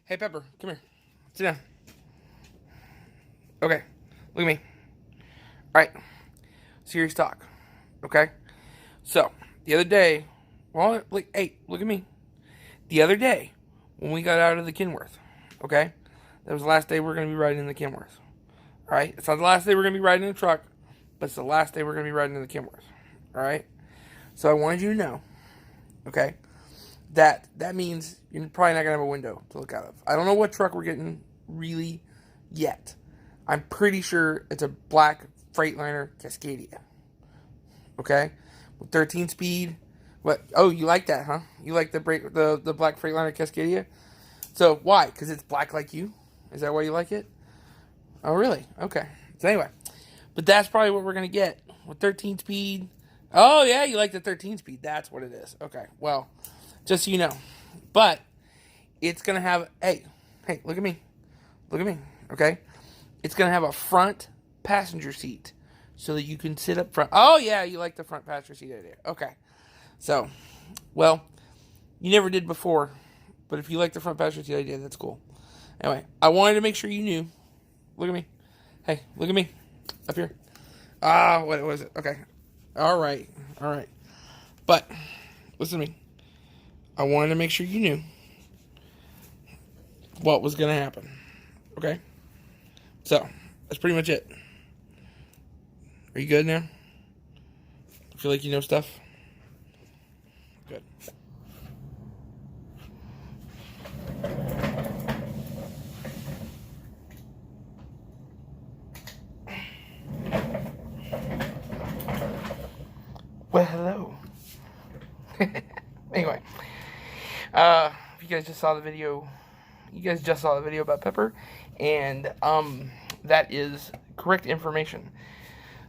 Hey, Pepper, come here. Sit down. Okay, look at me. All right, serious talk. Okay, so the other day, hey, look at me. The other day, when we got out of the Kenworth, okay, that was the last day we're gonna be riding in the Kenworth. All right, it's not the last day we're gonna be riding in the truck, but it's the last day we're gonna be riding in the Kenworth. All right, so I wanted you to know, okay, that means you're probably not gonna have a window to look out of. I don't know what truck we're getting really yet. I'm pretty sure it's a black Freightliner Cascadia. Okay, with 13 speed. What? Oh, you like that, huh? You like the black Freightliner Cascadia? So why? Because it's black like you? Is that why you like it? Oh, really? Okay. So anyway, but that's probably what we're gonna get with 13 speed. Oh yeah, you like the 13 speed? That's what it is. Okay. Well, just so you know, but it's gonna have. Hey, look at me. Look at me. Okay. It's going to have a front passenger seat so that you can sit up front. Oh, yeah, you like the front passenger seat idea. Okay. So, well, you never did before, but if you like the front passenger seat idea, that's cool. Anyway, I wanted to make sure you knew. Look at me. Hey, look at me. Up here. What was it? Okay. All right. All right. But, listen to me. I wanted to make sure you knew what was going to happen. Okay? So, that's pretty much it. Are you good now? Feel like you know stuff? Good. Well, hello. Anyway, if you guys just saw the video, about Pepper, and that is correct information.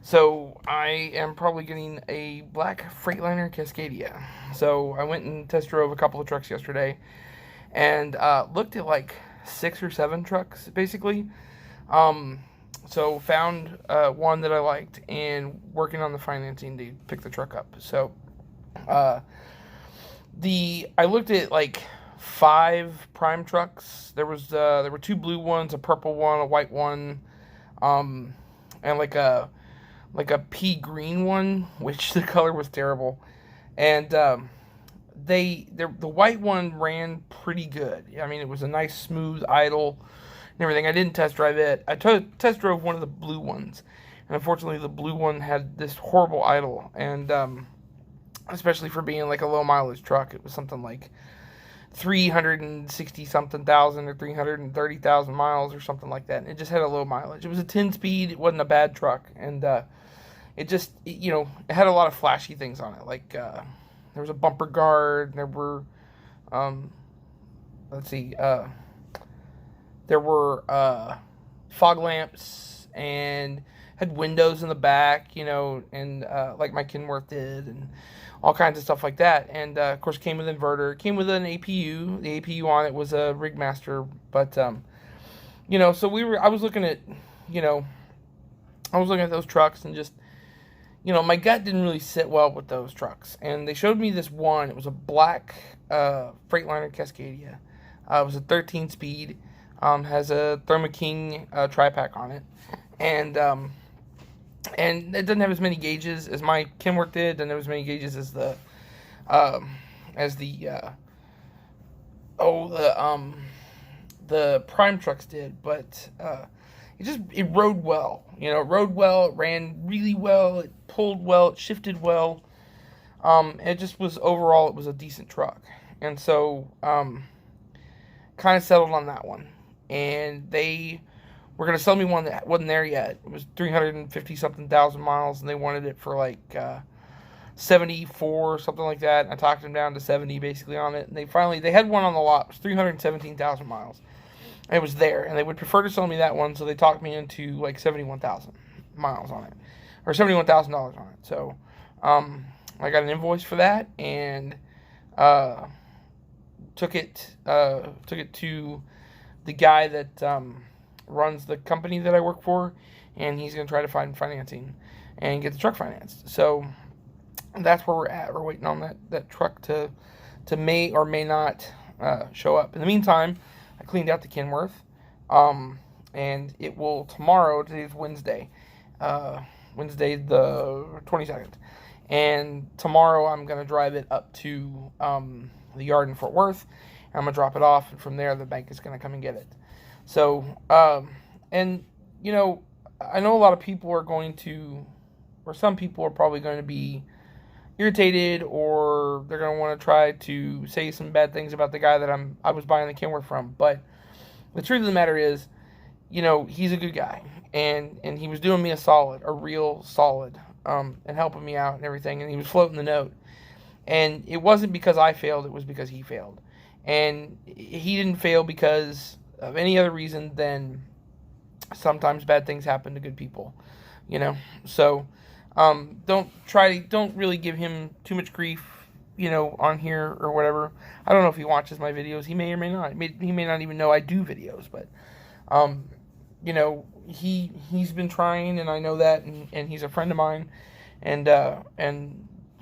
So I am probably getting a black Freightliner Cascadia. So I went and test drove a couple of trucks yesterday, and looked at like 6 or 7 trucks basically. So found one that I liked, and working on the financing to pick the truck up. So I looked at like 5 prime trucks. There were 2 blue ones, a purple one, a white one, and like a pea green one, which the color was terrible. And the white one ran pretty good. I mean, it was a nice smooth idle and everything. I didn't test drive it. I test drove one of the blue ones, and unfortunately the blue one had this horrible idle, and especially for being like a low mileage truck, it was something like 360 something thousand or 330,000 miles or something like that, and it just had a low mileage. It was a 10 speed. It wasn't a bad truck, and it had a lot of flashy things on it, like there was a bumper guard, there were there were fog lamps, and had windows in the back, and like my Kenworth did, and all kinds of stuff like that. And of course, came with inverter, it came with an APU. The APU on it was a Rigmaster, but so I was looking at, those trucks, and just, my gut didn't really sit well with those trucks. And they showed me this one. It was a black Freightliner Cascadia. It was a 13 speed. Has a Thermo King tri-pack on it, and it doesn't have as many gauges as my Kenworth did. Doesn't have as many gauges as the prime trucks did, but it rode well. It rode well. It ran really well. It pulled well. It shifted well. It just was, overall, it was a decent truck, and so kind of settled on that one. And they were going to sell me one that wasn't there yet. It was 350 something thousand miles, and they wanted it for like 74, something like that. And I talked them down to 70 basically on it, and they had one on the lot. It was 317,000 miles, and it was there, and they would prefer to sell me that one, so they talked me into like 71,000 miles on it, or $71,000 on it. So I got an invoice for that, and took it to the guy that runs the company that I work for, and he's going to try to find financing and get the truck financed. So that's where we're at. We're waiting on that truck to may or may not show up. In the meantime, I cleaned out the Kenworth. And it will tomorrow, today's Wednesday, Wednesday the 22nd. And tomorrow I'm going to drive it up to the yard in Fort Worth. And I'm going to drop it off, and from there the bank is going to come and get it. So, and, you know, I know a lot of people are going to, or some people are probably going to be irritated, or they're going to want to try to say some bad things about the guy that I was buying the Kenworth from. But the truth of the matter is, you know, he's a good guy, and he was doing me a real solid, and helping me out and everything, and he was floating the note. And it wasn't because I failed, it was because he failed. And he didn't fail because of any other reason than sometimes bad things happen to good people, you know. So, don't really give him too much grief, you know, on here or whatever. I don't know if he watches my videos. He may or may not. He may not even know I do videos, but, you know, he's been trying, and I know that, and he's a friend of mine, and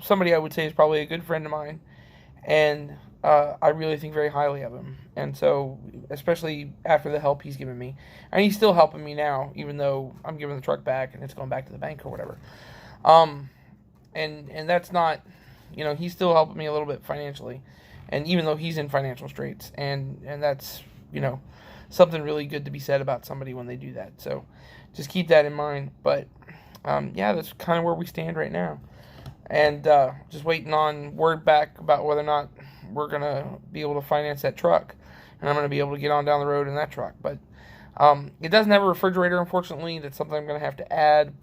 somebody I would say is probably a good friend of mine, and I really think very highly of him. And so, especially after the help he's given me, and he's still helping me now, even though I'm giving the truck back and it's going back to the bank or whatever. And that's not, you know, he's still helping me a little bit financially, and even though he's in financial straits, and that's, you know, something really good to be said about somebody when they do that. So just keep that in mind. But yeah, that's kind of where we stand right now, and just waiting on word back about whether or not we're gonna be able to finance that truck, and I'm gonna be able to get on down the road in that truck. But it doesn't have a refrigerator, unfortunately. That's something I'm gonna have to add,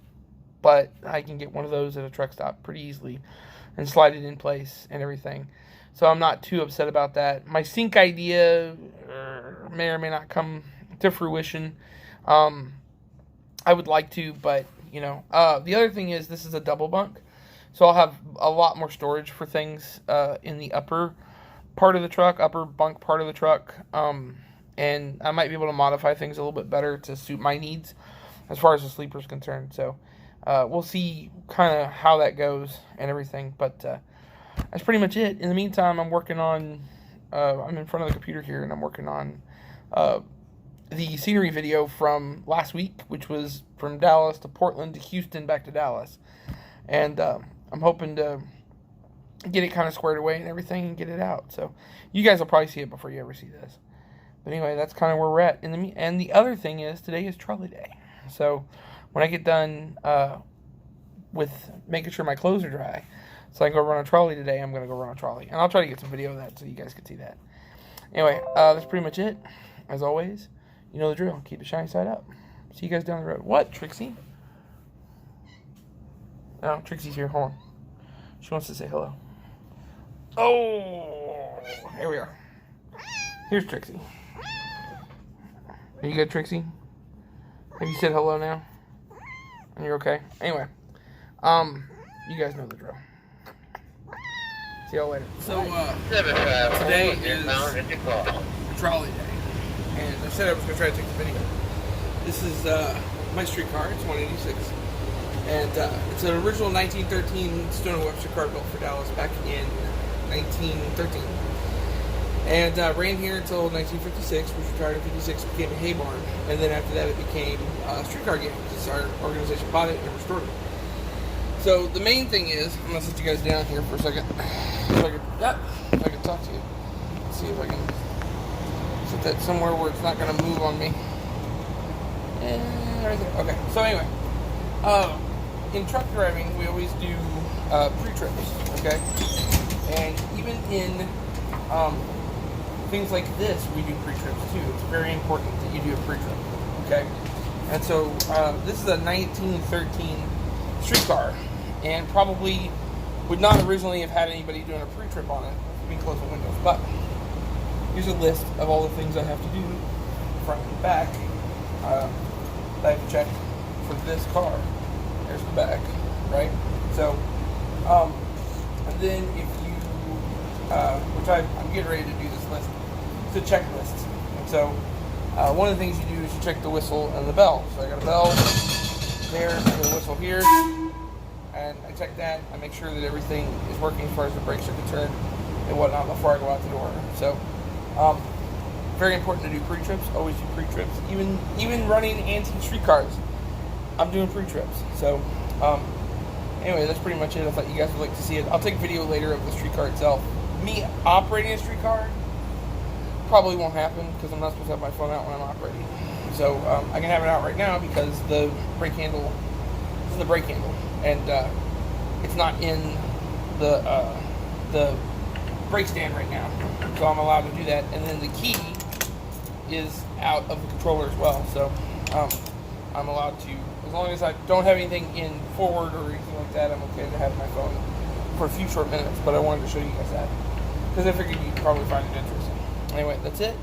but I can get one of those at a truck stop pretty easily and slide it in place and everything. So I'm not too upset about that. My sink idea may or may not come to fruition. I would like to, but, you know. The other thing is, this is a double bunk, so I'll have a lot more storage for things in the upper part of the truck, upper bunk part of the truck. And I might be able to modify things a little bit better to suit my needs as far as the sleeper is concerned. So we'll see kind of how that goes and everything. But that's pretty much it. In the meantime, I'm working on, I'm in front of the computer here, and I'm working on the scenery video from last week, which was from Dallas to Portland to Houston back to Dallas. And I'm hoping to get it kind of squared away and everything and get it out. So you guys will probably see it before you ever see this. But anyway, that's kind of where we're at. And the other thing is, today is trolley day. So when I get done with making sure my clothes are dry, so I can go run a trolley today, I'm going to go run a trolley. And I'll try to get some video of that so you guys can see that. Anyway, that's pretty much it. As always, you know the drill. Keep the shiny side up. See you guys down the road. What, Trixie? Oh, Trixie's here. Hold on. She wants to say hello. Oh, here we are. Here's Trixie. Are you good, Trixie? Have you said hello now? And you're okay? Anyway, you guys know the drill. See y'all later. So, today is trolley day, and I said I was going to try to take the video. This is my streetcar. It's 186, and it's an original 1913 Stoner Webster car built for Dallas back in 1913, and ran here until 1956. Was retired in 56, became a hay barn, and then after that it became a streetcar gang because our organization bought it and restored it. So the main thing is, I'm going to sit you guys down here for a second, so I can talk to you. Let's see if I can sit that somewhere where it's not going to move on me. And right there. Okay, so anyway, in truck driving, we always do pre-trips, okay? And even in things like this, we do pre-trips too. It's very important that you do a pre-trip, okay? And so this is a 1913 streetcar, and probably would not originally have had anybody doing a pre-trip on it. Let me close the windows. But here's a list of all the things I have to do, front and back. I have to check for this car. There's the back, right? So, and then if you, which I'm getting ready to do this list. It's a checklist. And so, one of the things you do is you check the whistle and the bell. So I got a bell there, I got a whistle here, and I check that. I make sure that everything is working as far as the brakes are concerned and whatnot before I go out the door. So, very important to do pre-trips. Always do pre-trips. Even running antique streetcars, I'm doing pre-trips. So, anyway, that's pretty much it. I thought you guys would like to see it. I'll take a video later of the streetcar itself. Me operating a streetcar probably won't happen because I'm not supposed to have my phone out when I'm operating. So I can have it out right now because the brake handle, this is the brake handle, and it's not in the brake stand right now. So I'm allowed to do that. And then the key is out of the controller as well. So I'm allowed to, as long as I don't have anything in forward or anything like that, I'm okay to have my phone for a few short minutes. But I wanted to show you guys that because I figured you'd probably find it interesting. Anyway, that's it.